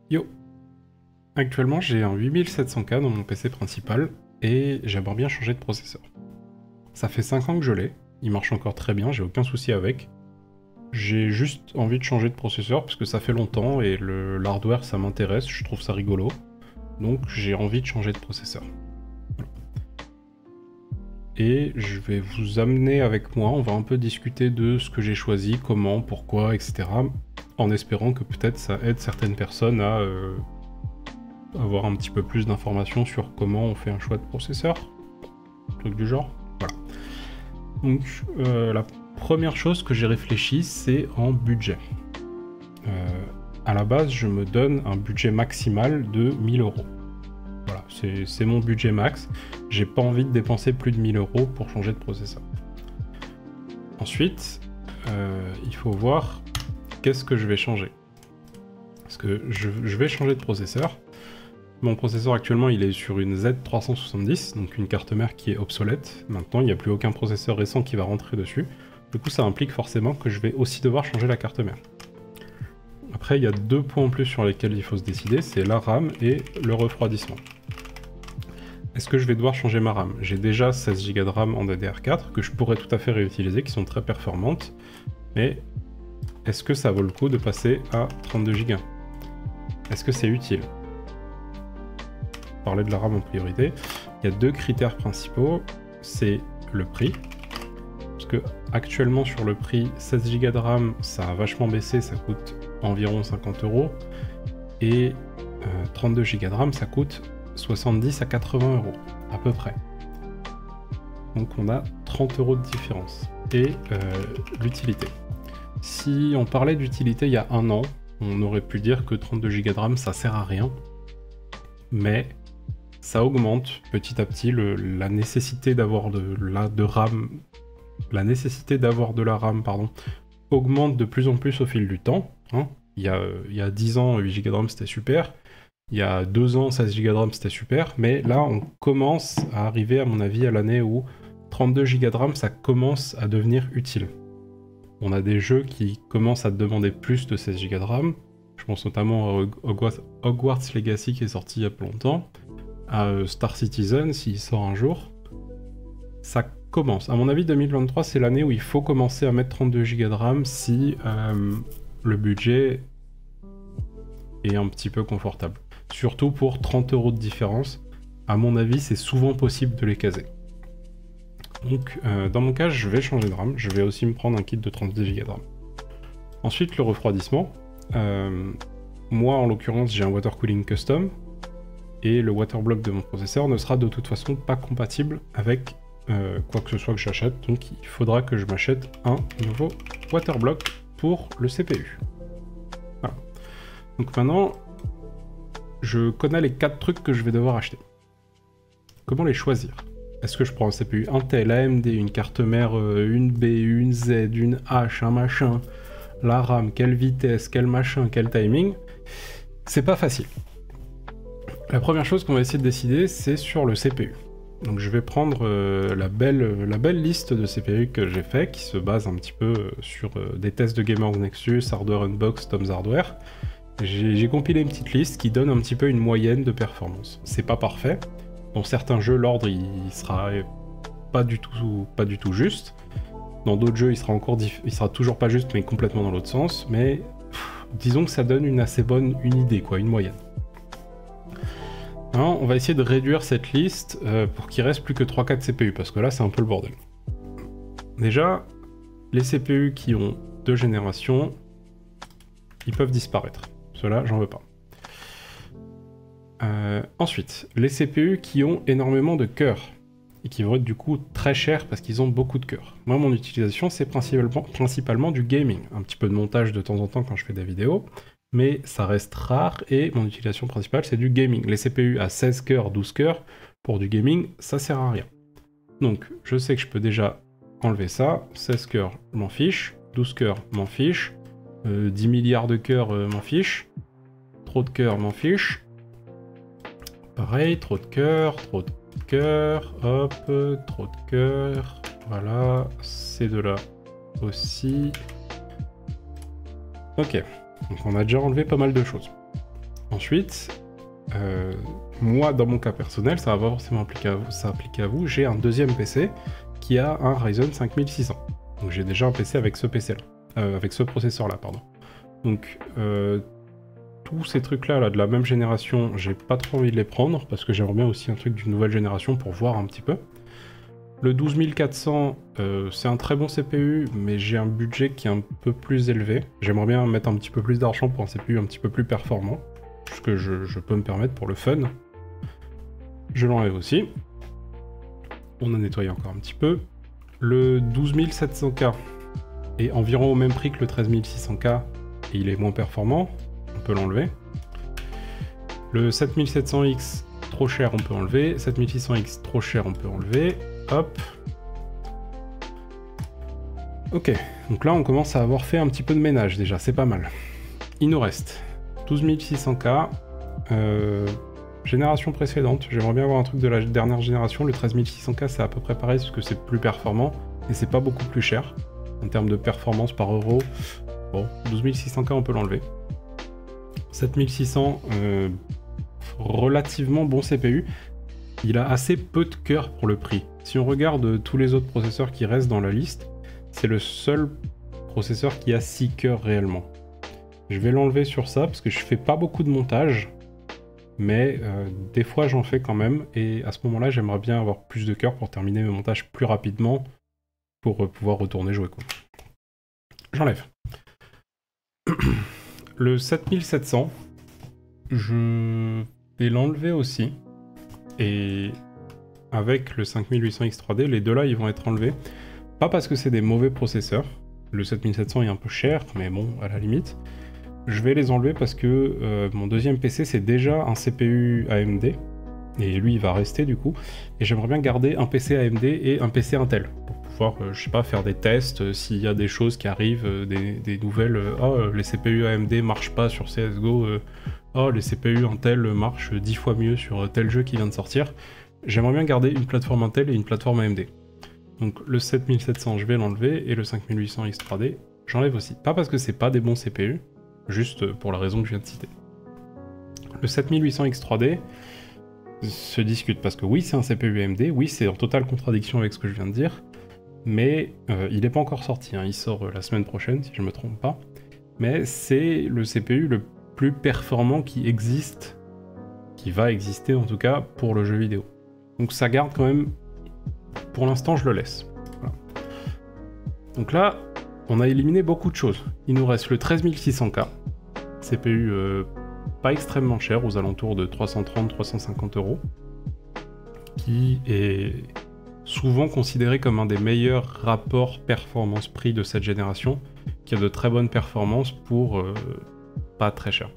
Yo! Actuellement, j'ai un 8700K dans mon PC principal et j'aimerais bien changer de processeur. Ça fait 5 ans que je l'ai, il marche encore très bien, j'ai aucun souci avec. J'ai juste envie de changer de processeur parce que ça fait longtemps et l'hardware ça m'intéresse, je trouve ça rigolo. Donc j'ai envie de changer de processeur. Et je vais vous amener avec moi, on va un peu discuter de ce que j'ai choisi, comment, pourquoi, etc. En espérant que peut-être ça aide certaines personnes à avoir un petit peu plus d'informations sur comment on fait un choix de processeur. Truc du genre. Voilà. Donc la première chose que j'ai réfléchi, c'est en budget. À la base, je me donne un budget maximal de 1000 €. Voilà, c'est mon budget max. J'ai pas envie de dépenser plus de 1000 € pour changer de processeur. Ensuite, il faut voir qu'est-ce que je vais changer. Parce que je vais changer de processeur. Mon processeur actuellement il est sur une Z370, donc une carte mère qui est obsolète. Maintenant il n'y a plus aucun processeur récent qui va rentrer dessus. Du coup ça implique forcément que je vais aussi devoir changer la carte mère. Après il y a deux points en plus sur lesquels il faut se décider, c'est la RAM et le refroidissement. Est-ce que je vais devoir changer ma RAM? J'ai déjà 16 Go de RAM en DDR4 que je pourrais tout à fait réutiliser, qui sont très performantes. Mais est-ce que ça vaut le coup de passer à 32 Go? Est-ce que c'est utile? Parler de la RAM en priorité, il y a deux critères principaux, c'est le prix, parce que actuellement sur le prix, 16 Go de RAM, ça a vachement baissé, ça coûte environ 50 €, et 32 Go de RAM, ça coûte 70 à 80 € à peu près. Donc on a 30 € de différence. Et l'utilité. Si on parlait d'utilité il y a un an, on aurait pu dire que 32 Go de RAM, ça sert à rien, mais ça augmente petit à petit la nécessité d'avoir de la RAM, pardon, augmente de plus en plus au fil du temps. Hein. Il y a 10 ans, 8 Go de RAM c'était super. Il y a 2 ans, 16 Go de RAM c'était super. Mais là, on commence à arriver, à mon avis, à l'année où 32 Go de RAM, ça commence à devenir utile. On a des jeux qui commencent à demander plus de 16 Go de RAM. Je pense notamment à Hogwarts Legacy qui est sorti il y a pas longtemps. À Star Citizen, s'il sort un jour, ça commence. À mon avis, 2023, c'est l'année où il faut commencer à mettre 32 Go de RAM si le budget est un petit peu confortable. Surtout pour 30 € de différence. À mon avis, c'est souvent possible de les caser. Donc, dans mon cas, je vais changer de RAM. Je vais aussi me prendre un kit de 32 Go de RAM. Ensuite, le refroidissement. Moi, en l'occurrence, j'ai un water cooling custom. Et le waterblock de mon processeur ne sera de toute façon pas compatible avec quoi que ce soit que j'achète, donc il faudra que je m'achète un nouveau waterblock pour le CPU. Voilà. Donc maintenant, je connais les 4 trucs que je vais devoir acheter. Comment les choisir? Est-ce que je prends un CPU Intel, AMD, une carte mère, une B, une Z, une H, un machin, la RAM, quelle vitesse, quel machin, quel timing? C'est pas facile. La première chose qu'on va essayer de décider, c'est sur le CPU. Donc je vais prendre la belle liste de CPU que j'ai fait, qui se base un petit peu sur des tests de Gamers Nexus, Hardware Unbox, Tom's Hardware. J'ai compilé une petite liste qui donne un petit peu une moyenne de performance. C'est pas parfait. Dans certains jeux, l'ordre il sera pas du tout juste. Dans d'autres jeux, il sera toujours pas juste, mais complètement dans l'autre sens. Mais disons que ça donne une assez bonne idée, quoi, une moyenne. Alors, on va essayer de réduire cette liste pour qu'il reste plus que 3-4 CPU, parce que là c'est un peu le bordel. Déjà, les CPU qui ont 2 générations, ils peuvent disparaître. Ceux-là, j'en veux pas. Ensuite, les CPU qui ont énormément de cœurs, et qui vont être du coup très chers parce qu'ils ont beaucoup de cœurs. Moi, mon utilisation, c'est principalement du gaming. Un petit peu de montage de temps en temps quand je fais des vidéos, mais ça reste rare et mon utilisation principale c'est du gaming. Les CPU à 16 cœurs, 12 cœurs, pour du gaming, ça sert à rien. Donc je sais que je peux déjà enlever ça, 16 cœurs, je m'en fiche, 12 cœurs, m'en fiche, 10 milliards de cœurs, m'en fiche, trop de cœurs, m'en fiche, pareil, trop de cœurs, hop, trop de cœurs, voilà, ces deux-là aussi. Ok. Donc on a déjà enlevé pas mal de choses. Ensuite, moi, dans mon cas personnel, ça va pas forcément s'appliquer à vous, j'ai un deuxième PC qui a un Ryzen 5600. Donc j'ai déjà un PC avec ce PC-là, avec ce processeur-là, pardon. Donc tous ces trucs-là là, de la même génération, j'ai pas trop envie de les prendre, parce que j'aimerais bien aussi un truc d'une nouvelle génération pour voir un petit peu. Le 12400, c'est un très bon CPU, mais j'ai un budget qui est un peu plus élevé. J'aimerais bien mettre un petit peu plus d'argent pour un CPU un petit peu plus performant, ce que je peux me permettre pour le fun. Je l'enlève aussi. On a nettoyé encore un petit peu. Le 12700K est environ au même prix que le 13600K, et il est moins performant, on peut l'enlever. Le 7700X, trop cher, on peut enlever. 7600X, trop cher, on peut enlever. Hop. Ok, donc là on commence à avoir fait un petit peu de ménage déjà, c'est pas mal. Il nous reste 12600K, génération précédente, j'aimerais bien avoir un truc de la dernière génération, le 13600K c'est à peu près pareil parce que c'est plus performant et c'est pas beaucoup plus cher en termes de performance par euro. Bon, 12600K on peut l'enlever. 7600, relativement bon CPU, il a assez peu de cœur pour le prix. Si on regarde tous les autres processeurs qui restent dans la liste, c'est le seul processeur qui a 6 cœurs réellement. Je vais l'enlever sur ça parce que je fais pas beaucoup de montage, mais des fois j'en fais quand même, et à ce moment-là j'aimerais bien avoir plus de cœurs pour terminer mes montages plus rapidement pour pouvoir retourner jouer quoi. J'enlève. Le 7700, je vais l'enlever aussi, et avec le 5800X 3D, les deux là ils vont être enlevés. Pas parce que c'est des mauvais processeurs, le 7700 est un peu cher, mais bon, à la limite. Je vais les enlever parce que mon deuxième PC c'est déjà un CPU AMD, et lui il va rester du coup, et j'aimerais bien garder un PC AMD et un PC Intel, pour pouvoir, je sais pas, faire des tests, s'il y a des choses qui arrivent, des nouvelles, les CPU AMD marchent pas sur CSGO, les CPU Intel marchent 10 fois mieux sur tel jeu qui vient de sortir. J'aimerais bien garder une plateforme Intel et une plateforme AMD. Donc le 7700 je vais l'enlever, et le 5800X 3D j'enlève aussi. Pas parce que c'est pas des bons CPU, juste pour la raison que je viens de citer. Le 7800X 3D se discute parce que oui c'est un CPU AMD, oui c'est en totale contradiction avec ce que je viens de dire, mais il n'est pas encore sorti, hein. Il sort la semaine prochaine si je me trompe pas, mais c'est le CPU le plus performant qui existe, qui va exister en tout cas pour le jeu vidéo. Donc ça garde quand même. Pour l'instant, je le laisse. Voilà. Donc là, on a éliminé beaucoup de choses. Il nous reste le 13600K, CPU pas extrêmement cher, aux alentours de 330-350 €, qui est souvent considéré comme un des meilleurs rapports performance-prix de cette génération, qui a de très bonnes performances pour pas très cher.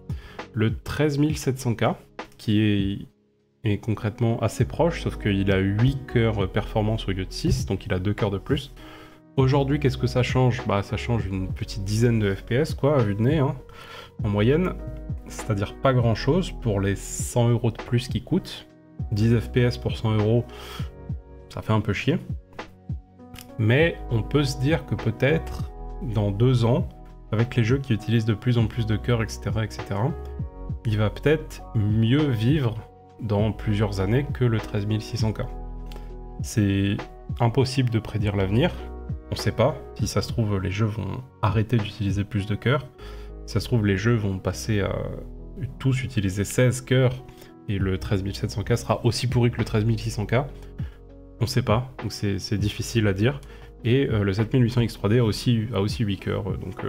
Le 13700K, qui est concrètement assez proche, sauf qu'il a 8 cœurs performance au lieu de 6, donc il a 2 cœurs de plus. Aujourd'hui, qu'est-ce que ça change? Bah, ça change une petite dizaine de FPS, quoi, à vue de nez, hein, en moyenne. C'est-à-dire pas grand-chose pour les 100 € de plus qui coûtent. 10 FPS pour 100 €, ça fait un peu chier. Mais on peut se dire que peut-être, dans 2 ans, avec les jeux qui utilisent de plus en plus de cœurs, etc., etc., il va peut-être mieux vivre dans plusieurs années que le 13600K. C'est impossible de prédire l'avenir, on sait pas. Si ça se trouve, les jeux vont arrêter d'utiliser plus de cœurs. Si ça se trouve, les jeux vont passer à tous utiliser 16 cœurs, et le 13700K sera aussi pourri que le 13600K. On sait pas, donc c'est difficile à dire. Et le 7800X 3D a aussi 8 cœurs, donc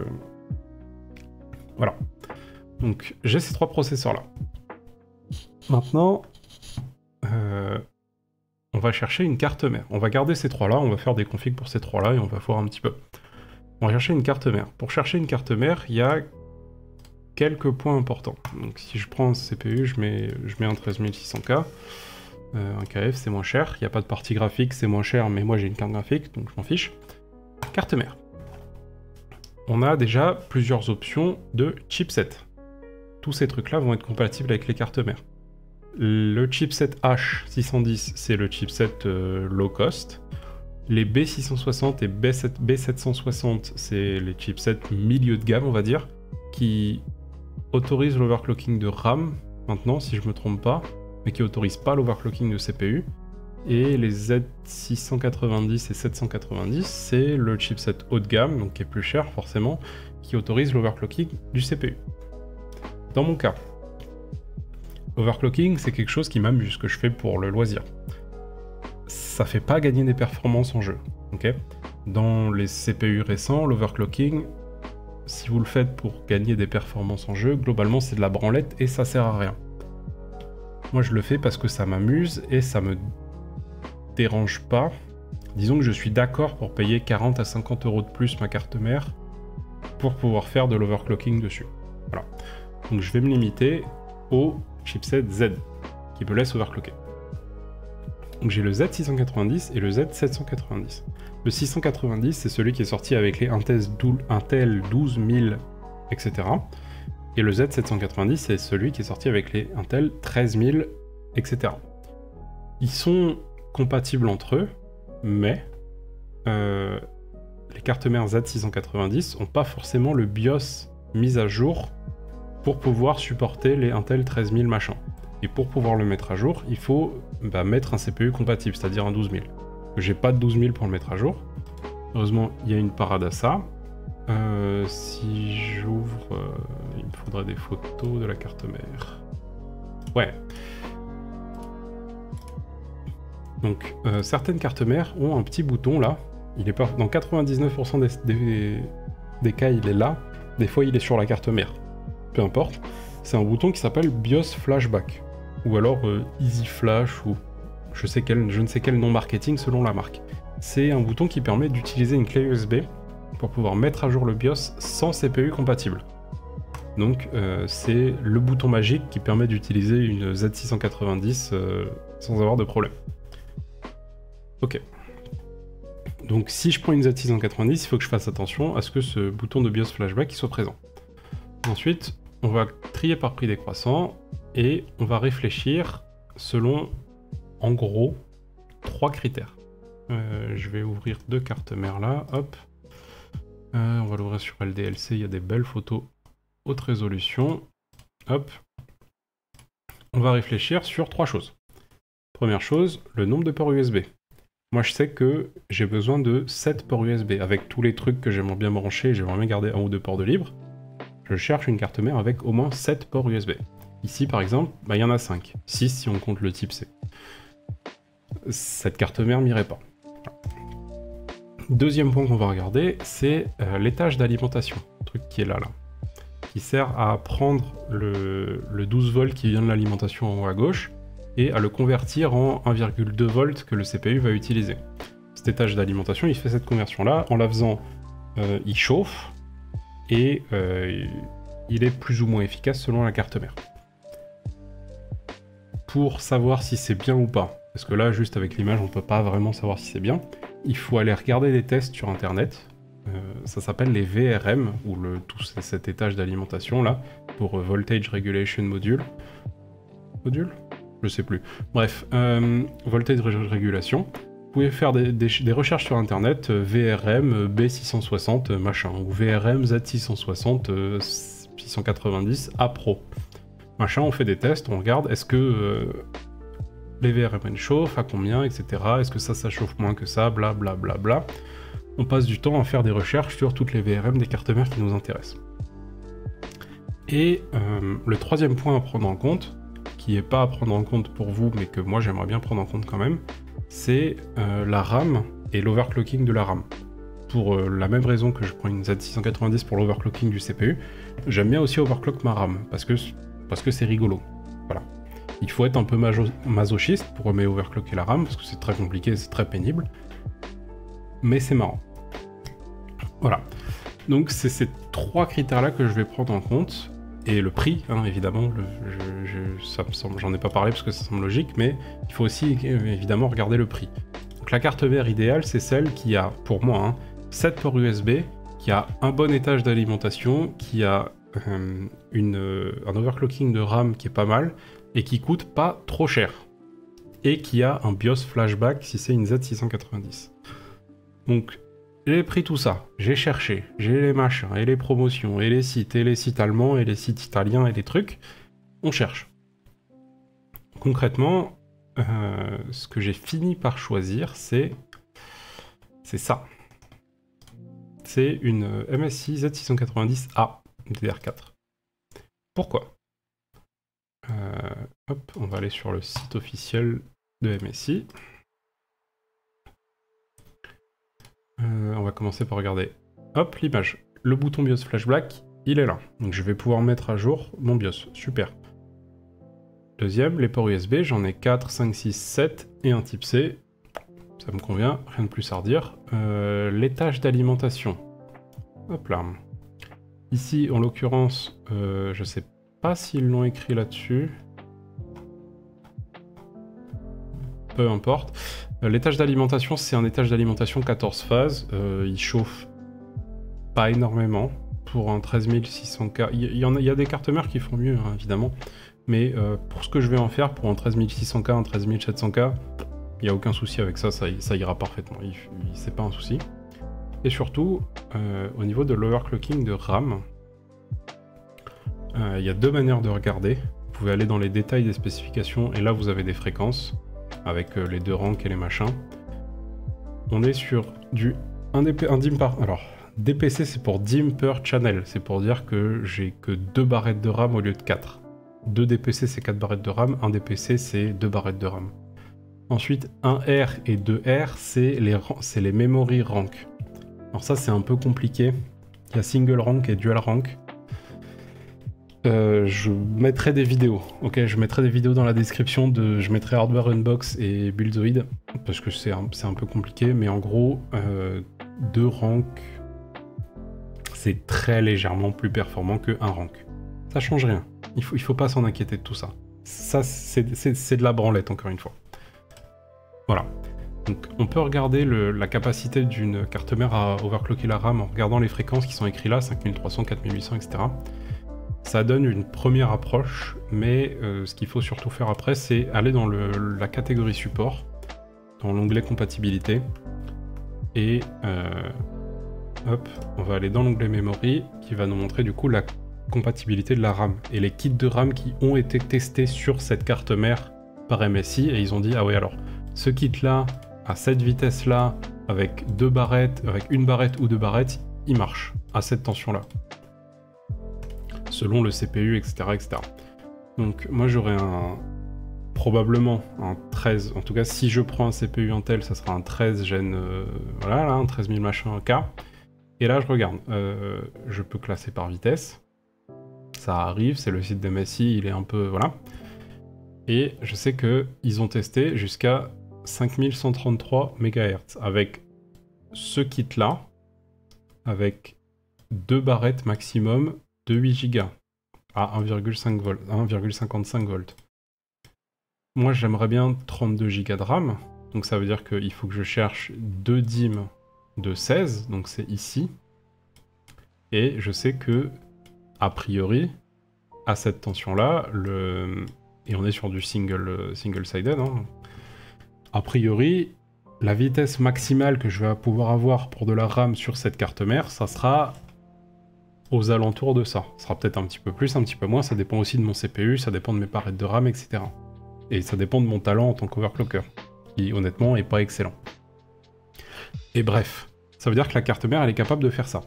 voilà. Donc j'ai ces 3 processeurs là. Maintenant, on va chercher une carte mère. On va garder ces 3 là, on va faire des configs pour ces 3 là et on va voir un petit peu. On va chercher une carte mère. Pour chercher une carte mère, il y a quelques points importants. Donc si je prends un CPU, je mets un 13600K. Un KF c'est moins cher, il n'y a pas de partie graphique, c'est moins cher, mais moi j'ai une carte graphique, donc je m'en fiche. Carte mère. On a déjà plusieurs options de chipset. Tous ces trucs-là vont être compatibles avec les cartes mères. Le chipset H610, c'est le chipset low cost. Les B660 et B760, c'est les chipsets milieu de gamme, on va dire, qui autorise l'overclocking de RAM, maintenant, si je me trompe pas, mais qui autorise pas l'overclocking de CPU. Et les Z690 et 790, c'est le chipset haut de gamme, donc qui est plus cher forcément, qui autorise l'overclocking du CPU. Dans mon cas, l'overclocking, c'est quelque chose qui m'amuse, que je fais pour le loisir. Ça fait pas gagner des performances en jeu, ok? Dans les CPU récents, l'overclocking, si vous le faites pour gagner des performances en jeu, globalement c'est de la branlette et ça sert à rien. Moi je le fais parce que ça m'amuse et ça me dérange pas. Disons que je suis d'accord pour payer 40 à 50 € de plus ma carte mère pour pouvoir faire de l'overclocking dessus. Voilà. Donc je vais me limiter au chipset Z qui me laisse overclocker. Donc j'ai le Z690 et le Z790. Le 690 c'est celui qui est sorti avec les Intel 12000, etc. Et le Z790 c'est celui qui est sorti avec les Intel 13000, etc. Ils sont compatibles entre eux, mais les cartes mères Z690 n'ont pas forcément le BIOS mis à jour pour pouvoir supporter les Intel 13000 machin. Et pour pouvoir le mettre à jour, il faut mettre un CPU compatible, c'est-à-dire un 12000. J'ai pas de 12000 pour le mettre à jour. Heureusement, il y a une parade à ça. Si j'ouvre, il me faudrait des photos de la carte mère. Ouais. Donc, certaines cartes mères ont un petit bouton là. Il est pas dans 99% des cas, il est là. Des fois, il est sur la carte mère. Peu importe. C'est un bouton qui s'appelle BIOS Flashback. Ou alors Easy Flash, ou je ne sais quel nom marketing selon la marque. C'est un bouton qui permet d'utiliser une clé USB pour pouvoir mettre à jour le BIOS sans CPU compatible. Donc c'est le bouton magique qui permet d'utiliser une Z690 sans avoir de problème. Ok. Donc si je prends une Z690, il faut que je fasse attention à ce que ce bouton de BIOS Flashback soit présent. Ensuite, on va trier par prix décroissant et on va réfléchir selon, en gros, 3 critères. Je vais ouvrir 2 cartes mères là, hop. On va l'ouvrir sur LDLC, il y a des belles photos haute résolution. Hop. On va réfléchir sur 3 choses. Première chose, le nombre de ports USB. Moi je sais que j'ai besoin de 7 ports USB, avec tous les trucs que j'aimerais bien brancher, j'aimerais bien garder 1 ou 2 ports de libre. Je cherche une carte mère avec au moins 7 ports USB. Ici par exemple, il y en a 5. 6 si on compte le type C. Cette carte mère m'irait pas. Deuxième point qu'on va regarder, c'est l'étage d'alimentation. Le truc qui est là, qui sert à prendre le 12 volts qui vient de l'alimentation en haut à gauche et à le convertir en 1,2 volts que le CPU va utiliser. Cet étage d'alimentation, il fait cette conversion-là. En la faisant, il chauffe et il est plus ou moins efficace selon la carte mère. Pour savoir si c'est bien ou pas, parce que là, juste avec l'image, on peut pas vraiment savoir si c'est bien, il faut aller regarder des tests sur internet. Ça s'appelle les VRM, ou tout cet étage d'alimentation là, pour Voltage Regulation Module. Module ? Je sais plus. Bref, Voltage Regulation. Vous pouvez faire des recherches sur internet, VRM B660 machin, ou VRM Z660 690 A Pro. Machin, on fait des tests, on regarde, est-ce que les VRM chauffent, à combien, etc. Est-ce que ça chauffe moins que ça, bla bla bla bla. On passe du temps à faire des recherches sur toutes les VRM des cartes mères qui nous intéressent. Et le troisième point à prendre en compte, qui n'est pas à prendre en compte pour vous, mais que moi j'aimerais bien prendre en compte quand même, c'est la RAM et l'overclocking de la RAM. Pour la même raison que je prends une Z690 pour l'overclocking du CPU, j'aime bien aussi overclock ma RAM, parce que c'est rigolo. Voilà. Il faut être un peu masochiste pour aimer overclocker la RAM, parce que c'est très compliqué, c'est très pénible. Mais c'est marrant. Voilà. Donc c'est ces 3 critères-là que je vais prendre en compte. Et le prix, hein, évidemment, ça me semble, j'en ai pas parlé parce que ça semble logique, mais il faut aussi évidemment regarder le prix. Donc la carte mère idéale, c'est celle qui a, pour moi, 7 ports USB, qui a un bon étage d'alimentation, qui a un overclocking de RAM qui est pas mal, et qui coûte pas trop cher. Et qui a un BIOS flashback si c'est une Z690. Donc J'ai pris tout ça, j'ai cherché, j'ai les machins, et les promotions, et les sites allemands, et les sites italiens, et les trucs. On cherche. Concrètement, ce que j'ai fini par choisir, c'est ça. C'est une MSI Z690A DDR4. Pourquoi? Hop, on va aller sur le site officiel de MSI. On va commencer par regarder. Hop, l'image. Le bouton BIOS Flash Black, il est là. Donc je vais pouvoir mettre à jour mon BIOS. Super. Deuxième, les ports USB, j'en ai 4, 5, 6, 7 et un type C. Ça me convient, rien de plus à redire. L'étage d'alimentation. Hop là. Ici, en l'occurrence, je sais pas s'ils l'ont écrit là-dessus. Peu importe. L'étage d'alimentation, c'est un étage d'alimentation 14 phases. Il chauffe pas énormément pour un 13600K. Il y a des cartes mères qui font mieux, hein, évidemment. Mais pour ce que je vais en faire, pour un 13600K, un 13700K, il n'y a aucun souci avec ça, ça ira parfaitement. C'est pas un souci. Et surtout, au niveau de l'overclocking de RAM, il y a deux manières de regarder. Vous pouvez aller dans les détails des spécifications, et là vous avez des fréquences, avec les deux ranks et les machins. On est sur un DIMM par... Alors, DPC c'est pour DIMM per channel, c'est pour dire que j'ai que 2 barrettes de RAM au lieu de 4. 2 DPC c'est 4 barrettes de RAM, un DPC c'est 2 barrettes de RAM. Ensuite, 1R et 2R, c'est les memory rank. Alors ça, c'est un peu compliqué. Il y a single rank et dual rank. Je mettrai des vidéos. Ok, je mettrai des vidéos dans la description. Je mettrai Hardware Unbox et Buildzoid, parce que c'est un peu compliqué. Mais en gros, 2 ranks, c'est très légèrement plus performant que 1 rank. Ça change rien. Il faut pas s'en inquiéter de tout ça. Ça, c'est de la branlette, encore une fois. Voilà. Donc, on peut regarder la capacité d'une carte mère à overclocker la RAM en regardant les fréquences qui sont écrites là, 5300, 4800, etc. Ça donne une première approche, mais ce qu'il faut surtout faire après, c'est aller dans la catégorie support, dans l'onglet compatibilité, et hop, on va aller dans l'onglet memory, qui va nous montrer du coup la compatibilité de la RAM, et les kits de RAM qui ont été testés sur cette carte mère par MSI, et ils ont dit, ah ouais alors, ce kit-là, à cette vitesse-là, avec 2 barrettes, avec une barrette ou 2 barrettes, il marche, à cette tension-là. Selon le CPU, etc. etc. Donc moi j'aurai probablement un 13, en tout cas si je prends un CPU Intel, ça sera un 13 Gen, voilà, là, un 13000 machin K. Et là je regarde, je peux classer par vitesse, ça arrive, c'est le site d'MSI, il est un peu, voilà. Et je sais qu'ils ont testé jusqu'à 5133 MHz avec ce kit là, avec 2 barrettes maximum de 8 Go à 1,5 volts, 1,55 volts. Moi j'aimerais bien 32 Go de RAM, donc ça veut dire qu'il faut que je cherche 2 DIMM de 16, donc c'est ici. Et je sais que, a priori, à cette tension là, et on est sur du single-sided, hein. A priori, la vitesse maximale que je vais pouvoir avoir pour de la RAM sur cette carte mère, ça sera aux alentours de ça. Ça sera peut-être un petit peu plus, un petit peu moins, ça dépend aussi de mon CPU, ça dépend de mes barrettes de RAM, etc. Et ça dépend de mon talent en tant qu'overclocker, qui honnêtement est pas excellent. Et bref, ça veut dire que la carte mère elle est capable de faire ça.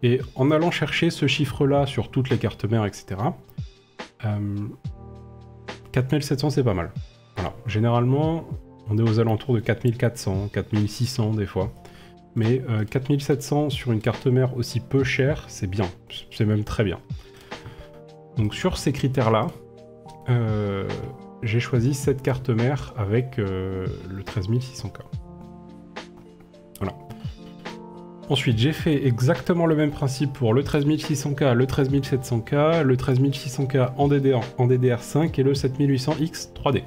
Et en allant chercher ce chiffre-là sur toutes les cartes mères, etc., 4700 c'est pas mal. Voilà. Généralement, on est aux alentours de 4400, 4600 des fois. Mais 4700 sur une carte mère aussi peu chère, c'est bien. C'est même très bien. Donc sur ces critères-là, j'ai choisi cette carte mère avec le 13600K. Voilà. Ensuite, j'ai fait exactement le même principe pour le 13600K, le 13700K, le 13600K en DDR5 et le 7800X 3D.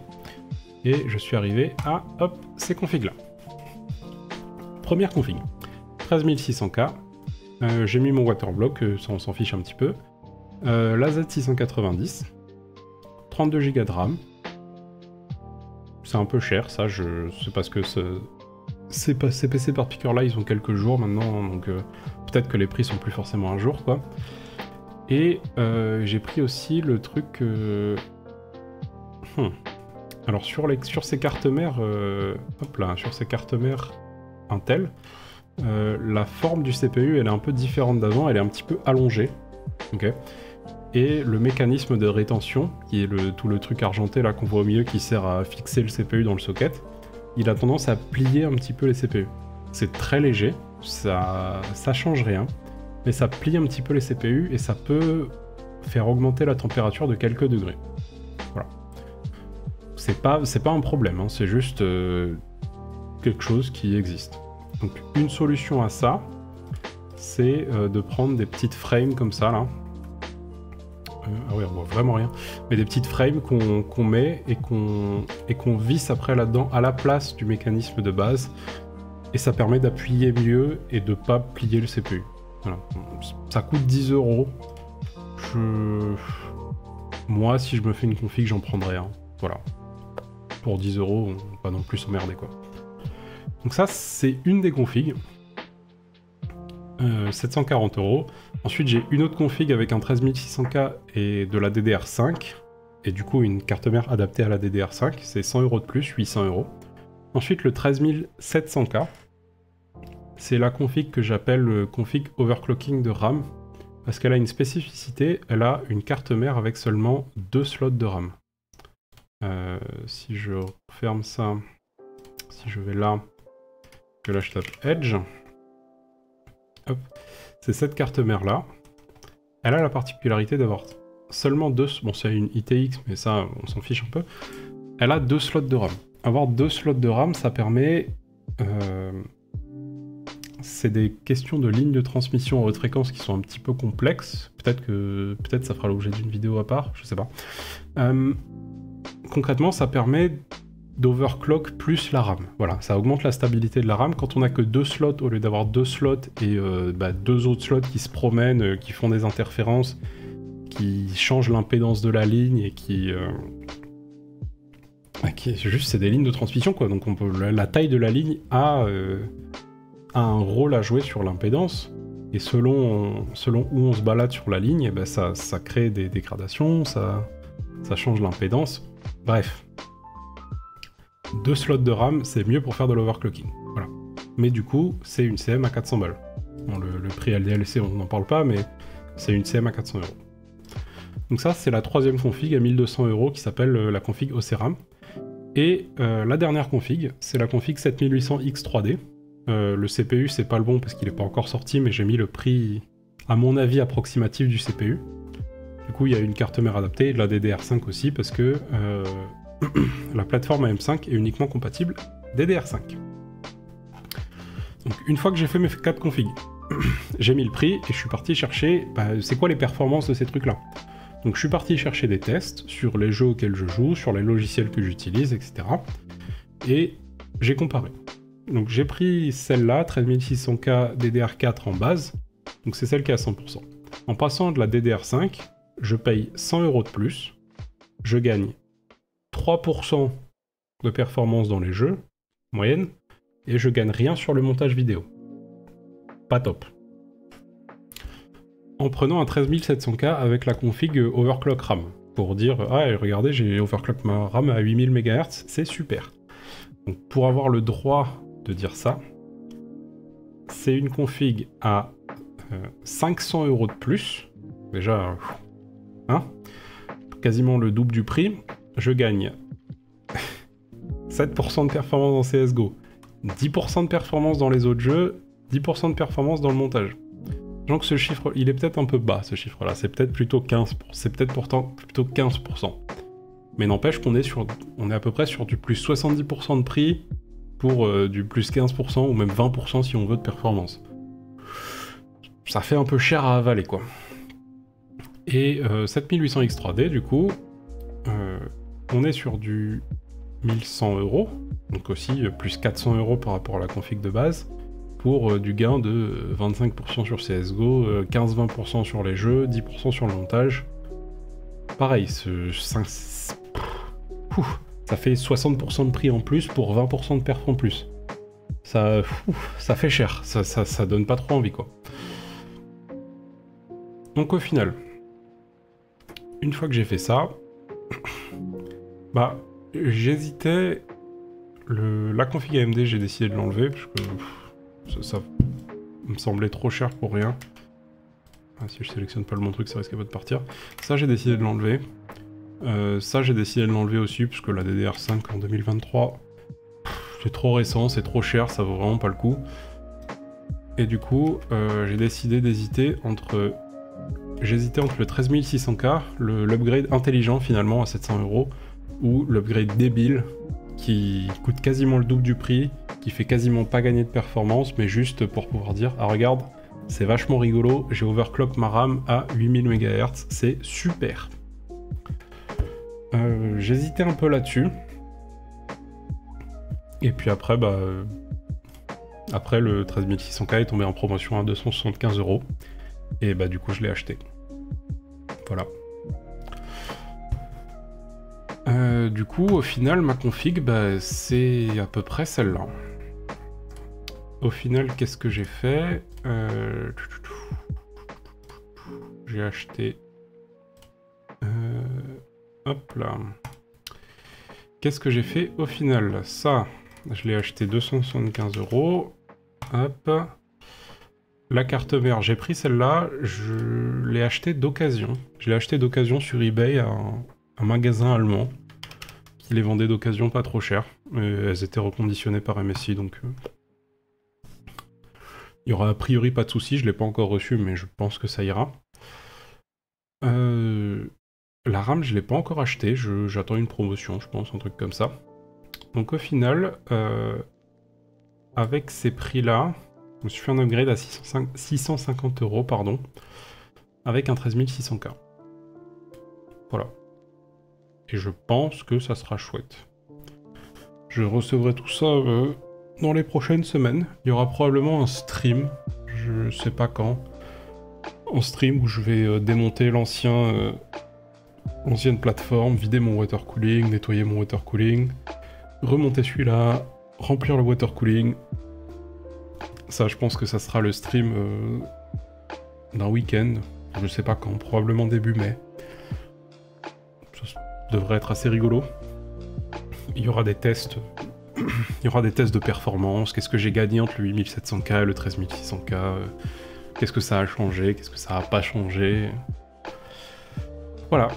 Et je suis arrivé à, hop, ces configs-là. Première config, 13600K, j'ai mis mon waterblock, ça on s'en fiche un petit peu. La Z690, 32 Go de RAM. C'est un peu cher, ça, c'est parce que ces PC par piqueur là, ils ont quelques jours maintenant, donc peut-être que les prix sont plus forcément un jour, quoi. Et j'ai pris aussi le truc... Alors sur ces cartes mères, hop là, sur ces cartes mères Intel, la forme du CPU, elle est un peu différente d'avant, elle est un petit peu allongée, ok. Et le mécanisme de rétention, qui est tout le truc argenté là qu'on voit au milieu qui sert à fixer le CPU dans le socket, il a tendance à plier un petit peu les CPU. C'est très léger, ça change rien, mais ça plie un petit peu les CPU et ça peut faire augmenter la température de quelques degrés. Voilà. C'est pas un problème, hein, c'est juste quelque chose qui existe. Donc une solution à ça, c'est de prendre des petites frames comme ça là. Ah oui, on voit vraiment rien. Mais des petites frames qu'on met et qu'on visse après là-dedans à la place du mécanisme de base. Et ça permet d'appuyer mieux et de pas plier le CPU. Voilà. Ça coûte 10 €. Moi, si je me fais une config, j'en prendrais un. Voilà. Pour 10 €, on va pas non plus s'emmerder, quoi. Donc ça, c'est une des configs. 740 €. Ensuite, j'ai une autre config avec un 13600K et de la DDR5. Et du coup, une carte mère adaptée à la DDR5. C'est 100 € de plus, 800 €. Ensuite, le 13700K. C'est la config que j'appelle config overclocking de RAM. Parce qu'elle a une spécificité, elle a une carte mère avec seulement 2 slots de RAM. Si je ferme ça, si je vais là, que là je tape Edge. Hop. C'est cette carte mère là. Elle a la particularité d'avoir seulement 2... Bon, c'est une ITX, mais ça, on s'en fiche un peu. Elle a 2 slots de RAM. Avoir 2 slots de RAM, ça permet... c'est des questions de lignes de transmission en haute fréquence qui sont un petit peu complexes. Peut-être ça fera l'objet d'une vidéo à part, je sais pas. Concrètement, ça permet d'overclock plus la RAM. Voilà, ça augmente la stabilité de la RAM. Quand on a que 2 slots, au lieu d'avoir 2 slots et 2 autres slots qui se promènent, qui font des interférences, qui changent l'impédance de la ligne et qui juste c'est des lignes de transmission, quoi. Donc la taille de la ligne a un rôle à jouer sur l'impédance. Et selon où on se balade sur la ligne, eh ben ça crée des dégradations, ça change l'impédance. Bref. 2 slots de RAM, c'est mieux pour faire de l'overclocking. Voilà. Mais du coup, c'est une CM à 400 balles. Bon, le prix LDLC, on n'en parle pas, mais c'est une CM à 400 €. Donc ça, c'est la troisième config à 1200 € qui s'appelle la config OCRAM. Et la dernière config, c'est la config 7800X3D. Le CPU, c'est pas le bon parce qu'il n'est pas encore sorti, mais j'ai mis le prix, à mon avis, approximatif du CPU. Du coup, il y a une carte mère adaptée et de la DDR5 aussi, parce que la plateforme AM5 est uniquement compatible DDR5. Donc, une fois que j'ai fait mes 4 configs, j'ai mis le prix et je suis parti chercher c'est quoi les performances de ces trucs-là. Donc, je suis parti chercher des tests sur les jeux auxquels je joue, sur les logiciels que j'utilise, etc. Et j'ai comparé. Donc, j'ai pris celle-là, 13600K DDR4 en base. Donc, c'est celle qui est à 100%. En passant de la DDR5, je paye 100 € de plus. Je gagne 3% de performance dans les jeux, moyenne, et je gagne rien sur le montage vidéo. Pas top. En prenant un 13700K avec la config overclock RAM, pour dire « Ah, regardez, j'ai overclock ma RAM à 8000 MHz, c'est super ». Donc pour avoir le droit de dire ça, c'est une config à 500 € de plus, déjà, hein, quasiment le double du prix. Je gagne 7% de performance dans CSGO, 10% de performance dans les autres jeux, 10% de performance dans le montage. Donc ce chiffre, il est peut-être un peu bas, ce chiffre-là, c'est peut-être plutôt 15%, c'est peut-être pourtant plutôt 15%. Mais n'empêche qu'on est à peu près sur du plus 70% de prix pour du plus 15% ou même 20% si on veut de performance. Ça fait un peu cher à avaler, quoi. Et 7800X3D, du coup, on est sur du 1100 €, donc aussi plus 400 € par rapport à la config de base, pour du gain de 25% sur CSGO, 15-20% sur les jeux, 10% sur le montage. Pareil, ça fait 60% de prix en plus pour 20% de perf en plus. ça fait cher, ça donne pas trop envie quoi. Donc au final, une fois que j'ai fait ça, bah j'hésitais, la config AMD j'ai décidé de l'enlever parce que ça me semblait trop cher pour rien. Ah, si je sélectionne pas le bon truc ça risque pas de partir. Ça j'ai décidé de l'enlever. Ça j'ai décidé de l'enlever aussi parce que la DDR5 en 2023 c'est trop récent, c'est trop cher, ça vaut vraiment pas le coup. Et du coup j'ai décidé d'hésiter entre... J'hésitais entre le 13600K, l'upgrade intelligent finalement à 700 €, ou l'upgrade débile qui coûte quasiment le double du prix, qui fait quasiment pas gagner de performance, mais juste pour pouvoir dire ah regarde, c'est vachement rigolo, j'ai overclock ma RAM à 8000 MHz, c'est super. J'hésitais un peu là-dessus. Et puis après, après le 13600K est tombé en promotion à 275 €. Et bah du coup je l'ai acheté. Voilà. Du coup au final ma config c'est à peu près celle-là. Au final qu'est-ce que j'ai fait? J'ai acheté... hop là. Qu'est-ce que j'ai fait au final? Ça, je l'ai acheté 275 €. Hop. La carte mère, j'ai pris celle-là, je l'ai achetée d'occasion. Je l'ai achetée d'occasion sur eBay à un magasin allemand qui les vendait d'occasion pas trop cher. Elles étaient reconditionnées par MSI, donc il y aura a priori pas de soucis. Je l'ai pas encore reçu, mais je pense que ça ira. La RAM, je l'ai pas encore achetée, j'attends une promotion, je pense, un truc comme ça. Donc au final, avec ces prix-là, je me suis fait un upgrade à 650 €, pardon, avec un 13600K. Voilà. Et je pense que ça sera chouette. Je recevrai tout ça dans les prochaines semaines. Il y aura probablement un stream, je sais pas quand, en stream où je vais démonter l'ancienne plateforme, vider mon water cooling, nettoyer mon water cooling, remonter celui-là, remplir le water cooling. Ça, je pense que ça sera le stream d'un week-end. Je sais pas quand, probablement début mai. Ça devrait être assez rigolo. Il y aura des tests. Il y aura des tests de performance. Qu'est-ce que j'ai gagné entre le 8700K et le 13600K? Qu'est-ce que ça a changé? Qu'est-ce que ça a pas changé? Voilà.